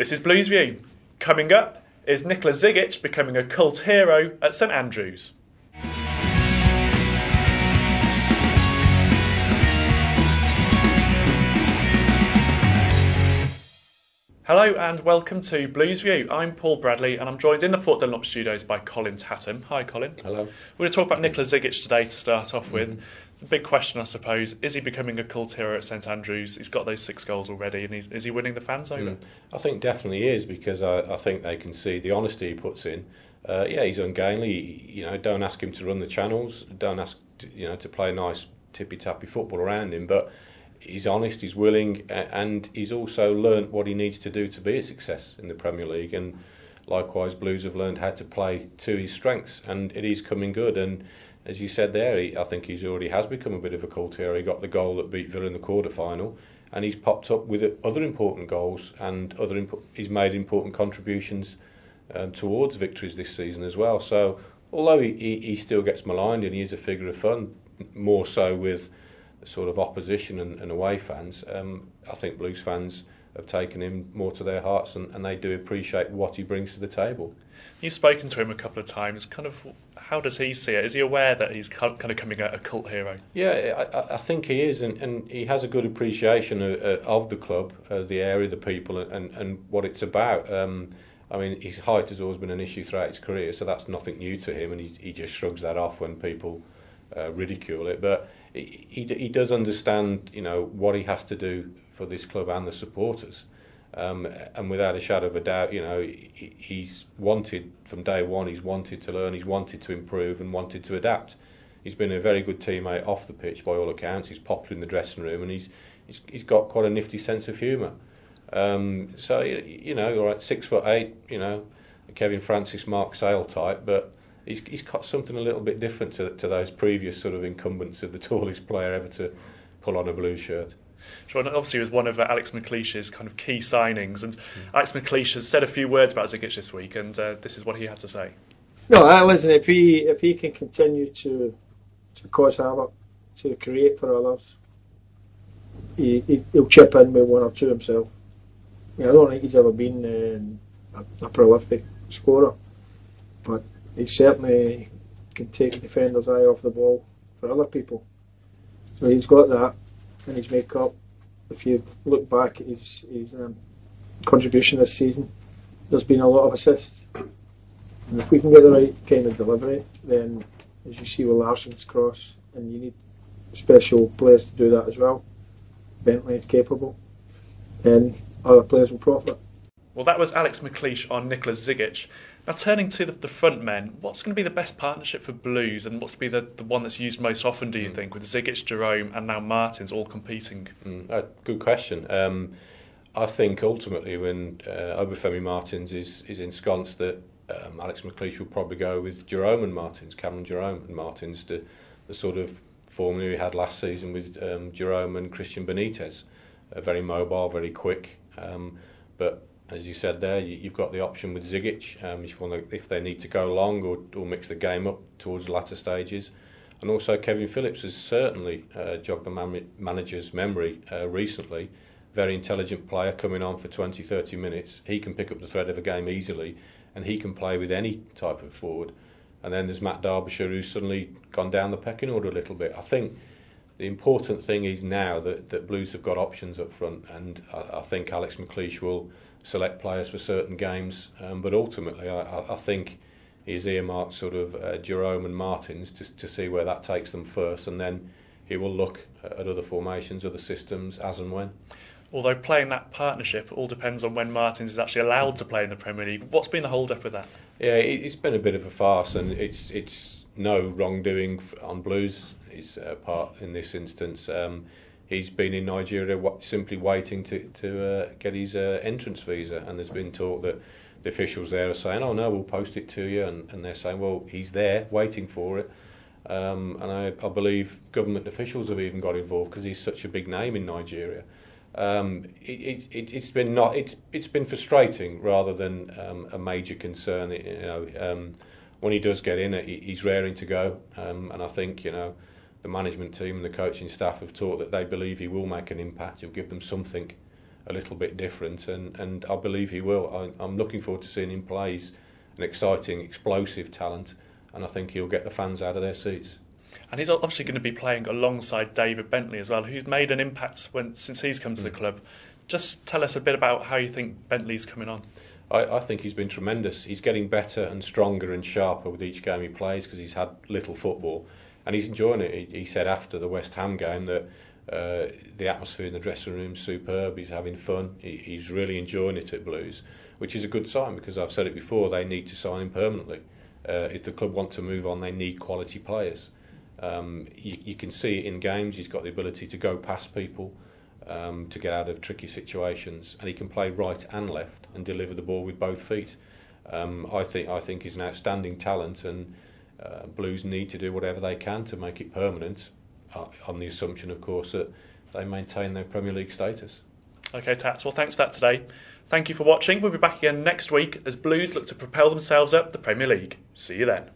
This is Blues View. Coming up, is Nicholas Zigic becoming a cult hero at St Andrews? Hello and welcome to Blues View. I'm Paul Bradley and I'm joined in the Port Dunlop studios by Colin Tatham. Hi Colin. Hello. We're going to talk about Nicholas Zigic today to start off with. The big question, I suppose, is he becoming a cult hero at St Andrews? He's got those 6 goals already and is he winning the fans over? I think definitely is, because I think they can see the honesty he puts in. He's ungainly. Don't ask him to run the channels. Don't ask to play nice tippy-tappy football around him, but he's honest, he's willing, and he's also learnt what he needs to do to be a success in the Premier League. And likewise, Blues have learned how to play to his strengths, and it is coming good. And as you said there, I think he's already has become a bit of a cult hero. He got the goal that beat Villa in the quarter-final, and he's popped up with other important goals, and he's made important contributions towards victories this season as well. So although he still gets maligned and he is a figure of fun, more so with sort of opposition and away fans, I think Blues fans have taken him more to their hearts, and they do appreciate what he brings to the table. You've spoken to him a couple of times. Kind of, how does he see it? Is he aware that he's kind of coming a cult hero? Yeah, I think he is, and he has a good appreciation of the club, the area, the people, and what it's about. His height has always been an issue throughout his career, so that's nothing new to him, and he just shrugs that off when people ridicule it. But he does understand, what he has to do for this club and the supporters, and without a shadow of a doubt, he's wanted from day one. He's wanted to learn, he's wanted to improve, and wanted to adapt. He's been a very good teammate off the pitch by all accounts. He's popular in the dressing room, and he's got quite a nifty sense of humour. All right, 6'8", a Kevin Francis, Mark Sale type, but he's got something a little bit different to those previous sort of incumbents of the tallest player ever to pull on a blue shirt. Sure, and obviously he was one of Alex McLeish's kind of key signings, and Alex McLeish has said a few words about Zigic this week, and this is what he had to say. No, listen, if he can continue to cause havoc, to create for others, he'll chip in with 1 or 2 himself. I don't think he's ever been a prolific scorer, but he certainly can take the defender's eye off the ball for other people. So he's got that in his make-up. If you look back at his contribution this season, there's been a lot of assists. And if we can get the right kind of delivery, then as you see with Larsson's cross, and you need special players to do that as well, Bentley is capable, then other players will profit. Well, that was Alex McLeish on Nicholas Zigic. Now, turning to the front men, what's going to be the best partnership for Blues, and what's going to be the one that's used most often, do you think, with Zigic, Jerome and now Martins all competing? Good question. I think ultimately when Obafemi Martins is ensconced, that Alex McLeish will probably go with Jerome and Martins, Cameron Jerome and Martins, the sort of formula we had last season with Jerome and Christian Benitez. Very mobile, very quick, but as you said there, you've got the option with Zigic if they need to go long or mix the game up towards the latter stages. And also Kevin Phillips has certainly jogged the manager's memory recently. Very intelligent player coming on for 20-30 minutes. He can pick up the thread of a game easily, and he can play with any type of forward. And then there's Matt Derbyshire, who's suddenly gone down the pecking order a little bit. I think the important thing is now that Blues have got options up front, and I think Alex McLeish will select players for certain games, but ultimately I think he's earmarked sort of Jerome and Martins to see where that takes them first, and then he will look at other formations, other systems as and when. Although playing that partnership all depends on when Martins is actually allowed to play in the Premier League. What's been the hold-up with that? Yeah, it's been a bit of a farce, and it's no wrongdoing on Blues' part in this instance. He's been in Nigeria simply waiting to get his entrance visa, and there's been talk that the officials there are saying, "Oh no, we'll post it to you," and they're saying, "Well, he's there waiting for it." And I believe government officials have even got involved because he's such a big name in Nigeria. It's been frustrating rather than a major concern. When he does get in, he's raring to go, and I think the management team and the coaching staff have taught that they believe he will make an impact. He'll give them something a little bit different, and I believe he will. I'm looking forward to seeing him play. He's an exciting, explosive talent, and I think he'll get the fans out of their seats. And he's obviously going to be playing alongside David Bentley as well, who's made an impact since he's come to the club. Just tell us a bit about how you think Bentley's coming on. I think he's been tremendous. He's getting better and stronger and sharper with each game he plays because he's had little football, and he's enjoying it. He said after the West Ham game that the atmosphere in the dressing room is superb. He's having fun. He's really enjoying it at Blues, which is a good sign because I've said it before, they need to sign him permanently. If the club want to move on, they need quality players. You can see it in games. He's got the ability to go past people, to get out of tricky situations, and he can play right and left and deliver the ball with both feet. I think he's an outstanding talent, and Blues need to do whatever they can to make it permanent, on the assumption, of course, that they maintain their Premier League status. Okay, Tats, well, thanks for that today. Thank you for watching. We'll be back again next week as Blues look to propel themselves up the Premier League. See you then.